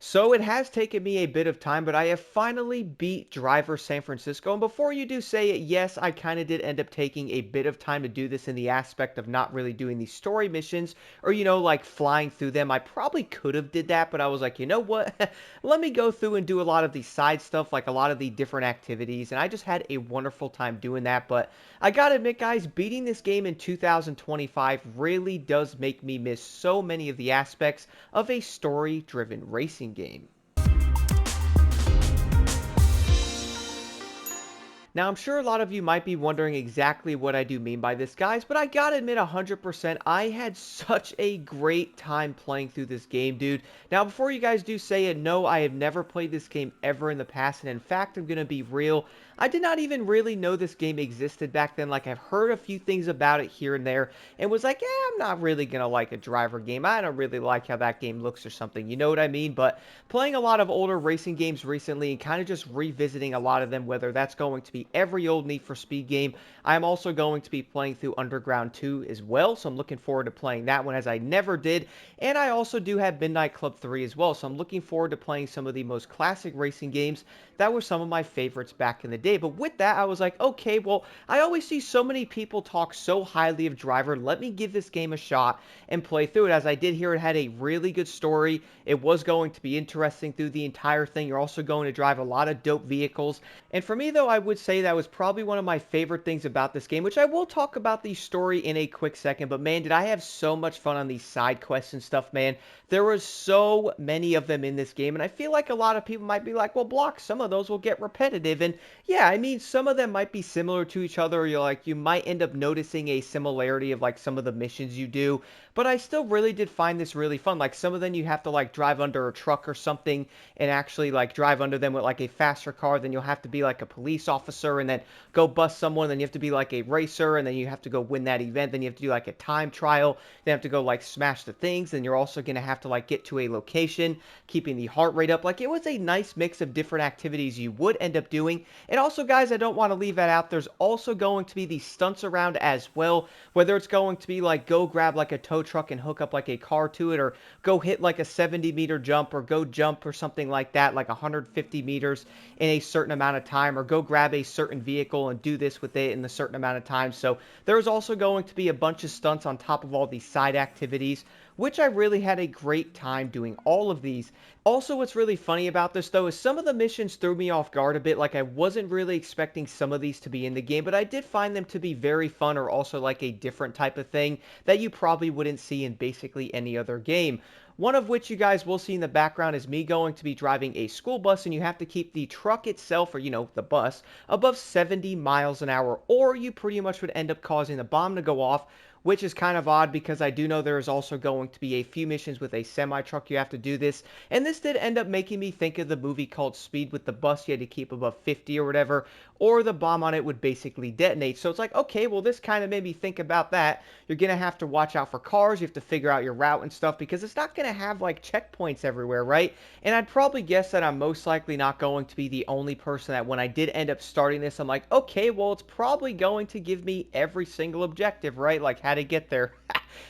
So it has taken me a bit of time, but I have finally beat Driver San Francisco. And before you do say it, yes, I kind of did end up taking a bit of time to do this in the aspect of not really doing these story missions or, like flying through them. I probably could have did that, but I was like, you know what? Let me go through and do a lot of the side stuff, like a lot of the different activities. And I just had a wonderful time doing that. But I gotta admit, guys, beating this game in 2025 really does make me miss so many of the aspects of a story-driven racing game. Now, I'm sure a lot of you might be wondering exactly what I do mean by this, guys, but I gotta admit 100%, I had such a great time playing through this game, dude. Now, before you guys do say it, no, I have never played this game ever in the past, and in fact, I'm gonna be real, I did not even really know this game existed back then. Like, I've heard a few things about it here and there, and was like, yeah, I'm not really gonna like a driver game. I don't really like how that game looks or something, you know what I mean? But playing a lot of older racing games recently and kind of just revisiting a lot of them, whether that's going to be every old Need for Speed game. I'm also going to be playing through Underground 2 as well, so I'm looking forward to playing that one as I never did. And I also do have Midnight Club 3 as well, so I'm looking forward to playing some of the most classic racing games that were some of my favorites back in the day. But with that, I was like, okay, well, I always see so many people talk so highly of Driver. Let me give this game a shot and play through it. As I did hear, it had a really good story. It was going to be interesting through the entire thing. You're also going to drive a lot of dope vehicles. And for me, though, I would say that was probably one of my favorite things about this game, which I will talk about the story in a quick second. But man, did I have so much fun on these side quests and stuff, man. There was so many of them in this game. And I feel like a lot of people might be like, well, Block, some of those will get repetitive. And yeah, I mean, some of them might be similar to each other. You might end up noticing a similarity of like some of the missions you do. But I still really did find this really fun. Like some of them you have to like drive under a truck or something and actually like drive under them with like a faster car. Then you'll have to be like a police officer and then go bust someone. Then you have to be like a racer and then you have to go win that event. Then you have to do like a time trial. Then you have to go like smash the things. Then you're also going to have to like get to a location, keeping the heart rate up. Like it was a nice mix of different activities you would end up doing. And also, guys, I don't want to leave that out. There's also going to be the stunts around as well, whether it's going to be like go grab like a tow truck and hook up like a car to it, or go hit like a 70-meter jump, or go jump or something like that, like 150 meters in a certain amount of time, or go grab a certain vehicle and do this with it in a certain amount of time. So there's also going to be a bunch of stunts on top of all these side activities, which I really had a great time doing all of these. Also, what's really funny about this, though, is some of the missions threw me off guard a bit. Like, I wasn't really expecting some of these to be in the game, but I did find them to be very fun, or also like a different type of thing that you probably wouldn't see in basically any other game. One of which you guys will see in the background is me going to be driving a school bus, and you have to keep the truck itself, or the bus, above 70 miles an hour, or you pretty much would end up causing the bomb to go off, which is kind of odd because I do know there is also going to be a few missions with a semi-truck you have to do this. And this did end up making me think of the movie called Speed with the bus you had to keep above 50 or whatever, or the bomb on it would basically detonate. So it's like, okay, well, this kind of made me think about that. You're going to have to watch out for cars. You have to figure out your route and stuff because it's not going to have like checkpoints everywhere, right? And I'd probably guess that I'm most likely not going to be the only person that when I did end up starting this, I'm like, okay, well, it's probably going to give me every single objective, right? Like how to get there.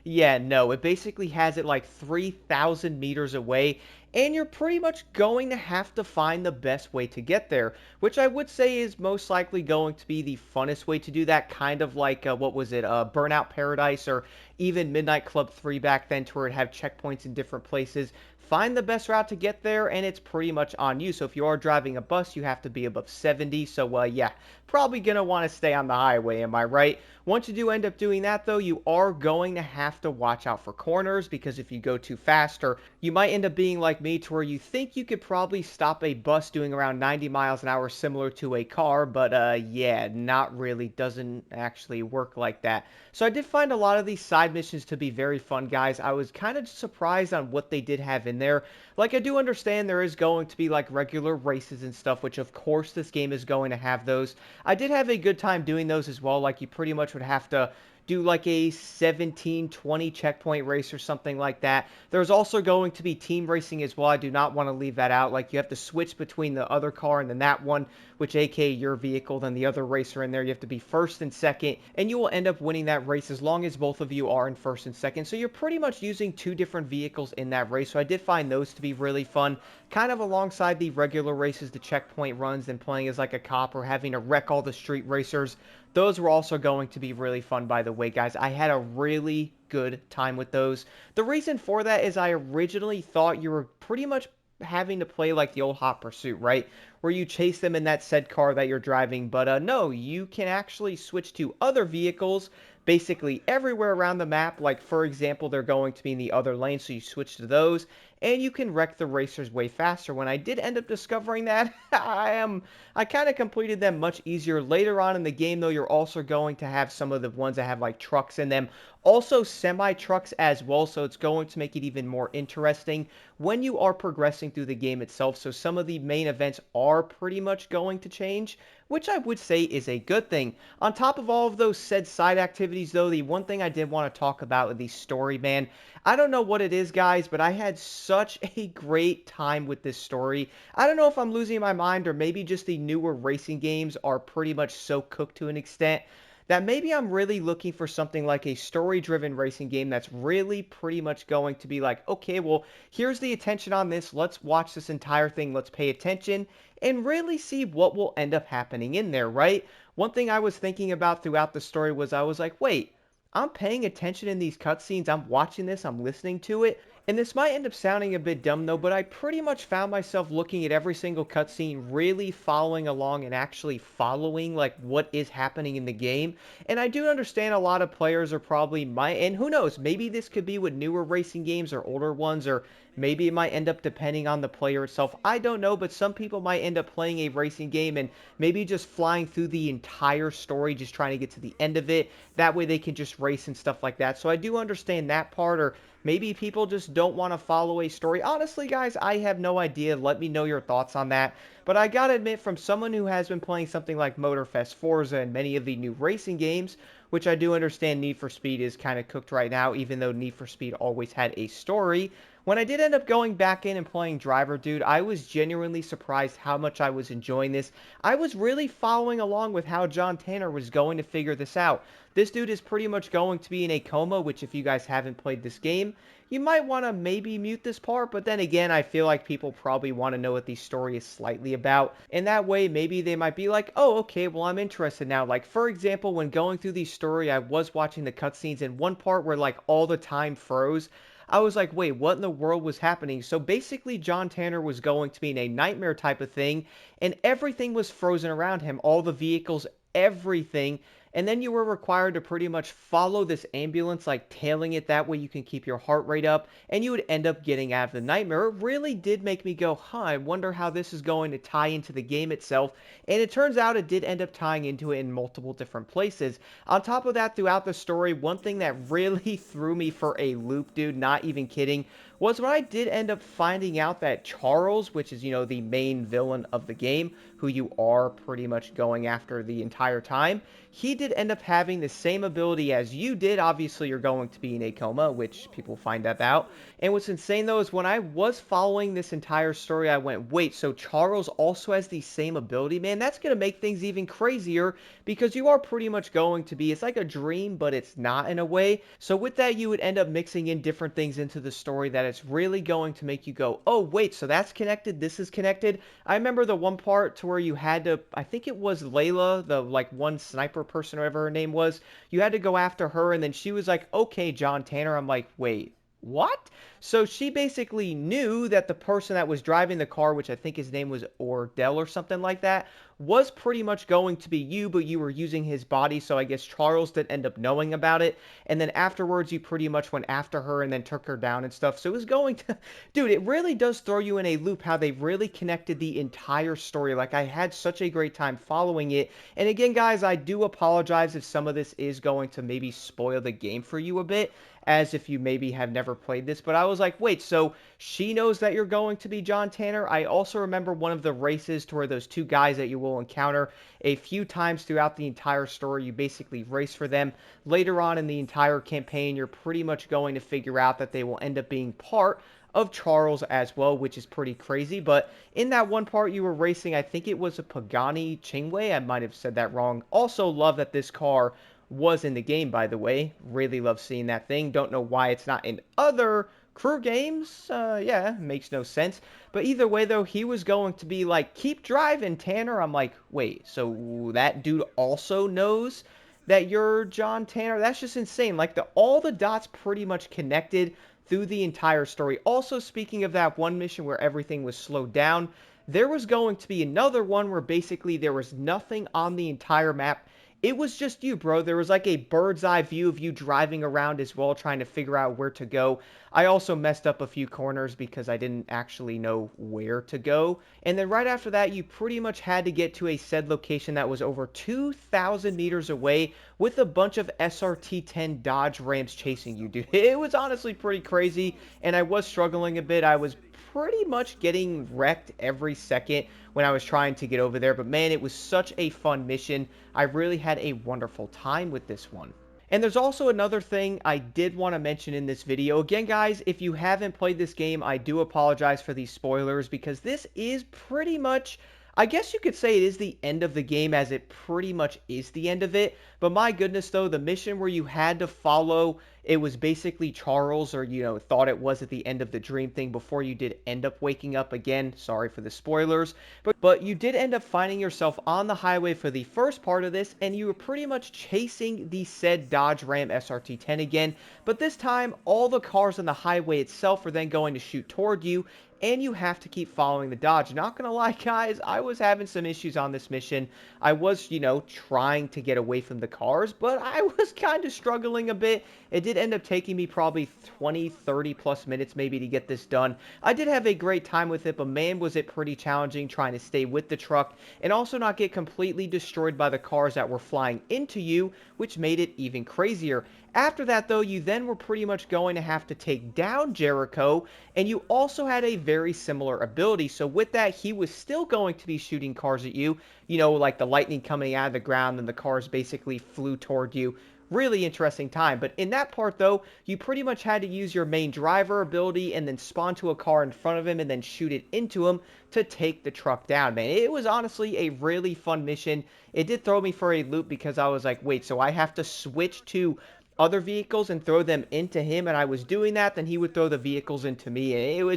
Yeah, no, it basically has it like 3,000 meters away, and you're pretty much going to have to find the best way to get there, which I would say is most likely going to be the funnest way to do that, kind of like, what was it, Burnout Paradise, or even Midnight Club 3 back then, to where it had checkpoints in different places. Find the best route to get there, and it's pretty much on you. So if you are driving a bus, you have to be above 70. So, yeah, probably going to want to stay on the highway, am I right? Once you do end up doing that, though, you are going to have to watch out for corners, because if you go too fast, or you might end up being like me to where you think you could probably stop a bus doing around 90 miles an hour similar to a car, but yeah, not really, doesn't actually work like that. So I did find a lot of these side missions to be very fun, guys. I was kind of surprised on what they did have in there. Like, I do understand there is going to be like regular races and stuff, which of course this game is going to have those. I did have a good time doing those as well. Like, you pretty much would have to do like a 17-20 checkpoint race or something like that. There's also going to be team racing as well. I do not want to leave that out. Like, you have to switch between the other car and then that one, which aka your vehicle, then the other racer in there. You have to be first and second, and you will end up winning that race as long as both of you are in first and second. So you're pretty much using two different vehicles in that race. So I did find those to be really fun, kind of alongside the regular races, the checkpoint runs, and playing as like a cop or having to wreck all the street racers. Those were also going to be really fun, by the way, guys. I had a really good time with those. The reason for that is I originally thought you were pretty much having to play like the old Hot Pursuit, right? Where you chase them in that said car that you're driving. But no, you can actually switch to other vehicles basically everywhere around the map. Like, for example, they're going to be in the other lane, so you switch to those, and you can wreck the racers way faster. When I did end up discovering that, I kind of completed them much easier. Later on in the game, though, you're also going to have some of the ones that have like trucks in them, also semi-trucks as well, so it's going to make it even more interesting when you are progressing through the game itself. So some of the main events are pretty much going to change, which I would say is a good thing. On top of all of those said side activities, though, the one thing I did want to talk about with the story, man, I don't know what it is, guys, but I had such a great time with this story. I don't know if I'm losing my mind, or maybe just the newer racing games are pretty much so cooked to an extent that maybe I'm really looking for something like a story-driven racing game that's really pretty much going to be like, okay, well, here's the attention on this. Let's watch this entire thing. Let's pay attention and really see what will end up happening in there, right? One thing I was thinking about throughout the story was I was like, wait, I'm paying attention in these cutscenes. I'm watching this. I'm listening to it. And this might end up sounding a bit dumb though, but I pretty much found myself looking at every single cutscene, really following along and actually following like what is happening in the game. And I do understand a lot of players are probably and who knows, maybe this could be with newer racing games or older ones, or maybe it might end up depending on the player itself. I don't know, but some people might end up playing a racing game and maybe just flying through the entire story, just trying to get to the end of it. That way they can just race and stuff like that. So I do understand that part, or maybe people just don't want to follow a story. Honestly, guys, I have no idea. Let me know your thoughts on that. But I gotta admit, from someone who has been playing something like Motorfest, Forza, and many of the new racing games, which I do understand Need for Speed is kind of cooked right now, even though Need for Speed always had a story. When I did end up going back in and playing Driver, dude, I was genuinely surprised how much I was enjoying this. I was really following along with how John Tanner was going to figure this out. This dude is pretty much going to be in a coma, which if you guys haven't played this game, you might want to maybe mute this part, but then again, I feel like people probably want to know what the story is slightly about, and that way maybe they might be like, oh, okay, well, I'm interested now. Like, for example, when going through the story, I was watching the cutscenes, and one part where like all the time froze, I was like, wait, what in the world was happening? So basically, John Tanner was going to be in a nightmare type of thing, and everything was frozen around him, all the vehicles, everything. And then you were required to pretty much follow this ambulance, like tailing it. That way you can keep your heart rate up, and you would end up getting out of the nightmare. It really did make me go, huh, I wonder how this is going to tie into the game itself. And it turns out it did end up tying into it in multiple different places. On top of that, throughout the story, one thing that really threw me for a loop, dude, not even kidding, was when I did end up finding out that Charles, which is, you know, the main villain of the game, who you are pretty much going after the entire time, he did end up having the same ability as you did. Obviously, you're going to be in a coma, which people find that out. And what's insane, though, is when I was following this entire story, I went, wait, so Charles also has the same ability? Man, that's going to make things even crazier, because you are pretty much going to be, it's like a dream, but it's not in a way. So with that, you would end up mixing in different things into the story that it's really going to make you go, oh, wait, so that's connected, this is connected. I remember the one part to where you had to, I think it was Layla, the like one sniper person, or whatever her name was, you had to go after her, and then she was like, okay, John Tanner. I'm like, wait, what? So she basically knew that the person that was driving the car, which I think his name was Ordell or something like that, was pretty much going to be you, but you were using his body, so I guess Charles did end up knowing about it, and then afterwards you pretty much went after her and then took her down and stuff, so it was going to... Dude, it really does throw you in a loop how they really connected the entire story. Like, I had such a great time following it, and again, guys, I do apologize if some of this is going to maybe spoil the game for you a bit, as if you maybe have never played this. But I was like, wait, so she knows that you're going to be John Tanner? I also remember one of the races to where those two guys that you will encounter a few times throughout the entire story, you basically race for them. Later on in the entire campaign, you're pretty much going to figure out that they will end up being part of Charles as well, which is pretty crazy. But in that one part you were racing, I think it was a Pagani Chingway. I might have said that wrong. Also love that this car was in the game, by the way. Really love seeing that thing. Don't know why it's not in other crew games. Yeah, makes no sense. But either way, though, he was going to be like, keep driving, Tanner. I'm like, wait, so that dude also knows that you're John Tanner? That's just insane. Like, all the dots pretty much connected through the entire story. Also, speaking of that one mission where everything was slowed down, there was going to be another one where basically there was nothing on the entire map. It was just you, bro. There was like a bird's eye view of you driving around as well, trying to figure out where to go. I also messed up a few corners because I didn't actually know where to go. And then right after that, you pretty much had to get to a said location that was over 2,000 meters away with a bunch of SRT-10 Dodge Rams chasing you, dude. It was honestly pretty crazy, and I was struggling a bit. I was pretty much getting wrecked every second when I was trying to get over there. But man, it was such a fun mission. I really had a wonderful time with this one. And there's also another thing I did want to mention in this video. Again, guys, if you haven't played this game, I do apologize for these spoilers because this is pretty much, I guess you could say it is the end of the game, as it pretty much is the end of it. But my goodness, though, the mission where you had to follow, it was basically Charles, or, you know, thought it was at the end of the dream thing before you did end up waking up again. Sorry for the spoilers. But you did end up finding yourself on the highway for the first part of this, and you were pretty much chasing the said Dodge Ram SRT-10 again. But this time, all the cars on the highway itself are then going to shoot toward you, and you have to keep following the Dodge. Not gonna lie, guys, I was having some issues on this mission. I was, you know, trying to get away from the cars, but I was kind of struggling a bit. It did end up taking me probably 20, 30 plus minutes maybe to get this done. I did have a great time with it, but man, was it pretty challenging trying to stay with the truck and also not get completely destroyed by the cars that were flying into you, which made it even crazier. After that, though, you then were pretty much going to have to take down Jericho, and you also had a very similar ability. So with that, he was still going to be shooting cars at you, you know, like the lightning coming out of the ground, and the cars basically flew toward you. Really interesting time. But in that part, though, you pretty much had to use your main driver ability and then spawn to a car in front of him and then shoot it into him to take the truck down, man. It was honestly a really fun mission. It did throw me for a loop because I was like, wait, so I have to switch to other vehicles and throw them into him, and I was doing that, then he would throw the vehicles into me, and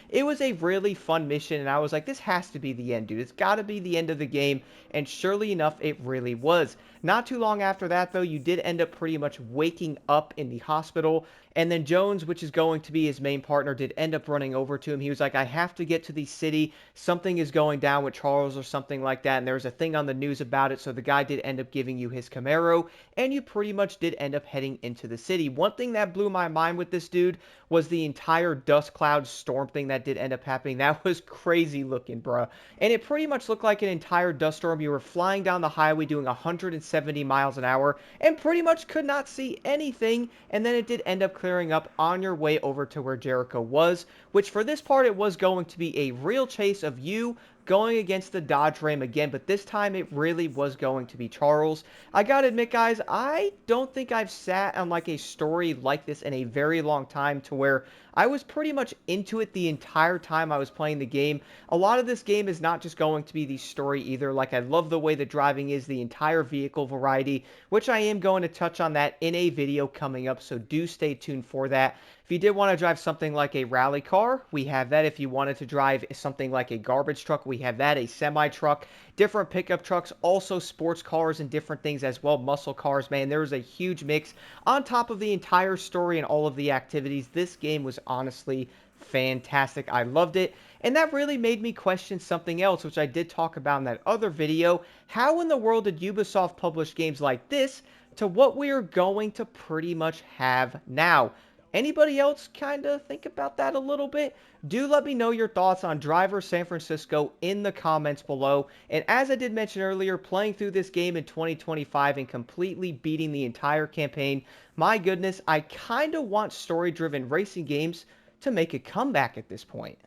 it was a really fun mission, and I was like, this has to be the end, dude. It's got to be the end of the game, and surely enough, it really was. Not too long after that, though, you did end up pretty much waking up in the hospital, and then Jones, which is going to be his main partner, did end up running over to him. He was like, I have to get to the city. Something is going down with Charles or something like that, and there was a thing on the news about it, so the guy did end up giving you his Camaro, and you pretty much did end up heading into the city. One thing that blew my mind with this dude was the entire dust cloud storm thing that did end up happening. That was crazy looking, bruh. And it pretty much looked like an entire dust storm. You were flying down the highway doing 170 miles an hour and pretty much could not see anything. And then it did end up clearing up on your way over to where Jericho was, which for this part, it was going to be a real chase of you going against the Dodge Ram again, but this time it really was going to be Charles. I gotta admit, guys, I don't think I've sat on like a story like this in a very long time, to where I was pretty much into it the entire time I was playing the game. A lot of this game is not just going to be the story either. Like, I love the way the driving is, the entire vehicle variety, which I am going to touch on that in a video coming up, so do stay tuned for that. If you did want to drive something like a rally car, we have that. If you wanted to drive something like a garbage truck, we have that. A semi-truck, different pickup trucks, also sports cars and different things as well. Muscle cars, man, there was a huge mix. On top of the entire story and all of the activities, this game was honestly fantastic. I loved it. And that really made me question something else, which I did talk about in that other video. How in the world did Ubisoft publish games like this to what we are going to pretty much have now? Anybody else kind of think about that a little bit? Do let me know your thoughts on Driver San Francisco in the comments below. And as I did mention earlier, playing through this game in 2025 and completely beating the entire campaign, my goodness, I kind of want story-driven racing games to make a comeback at this point.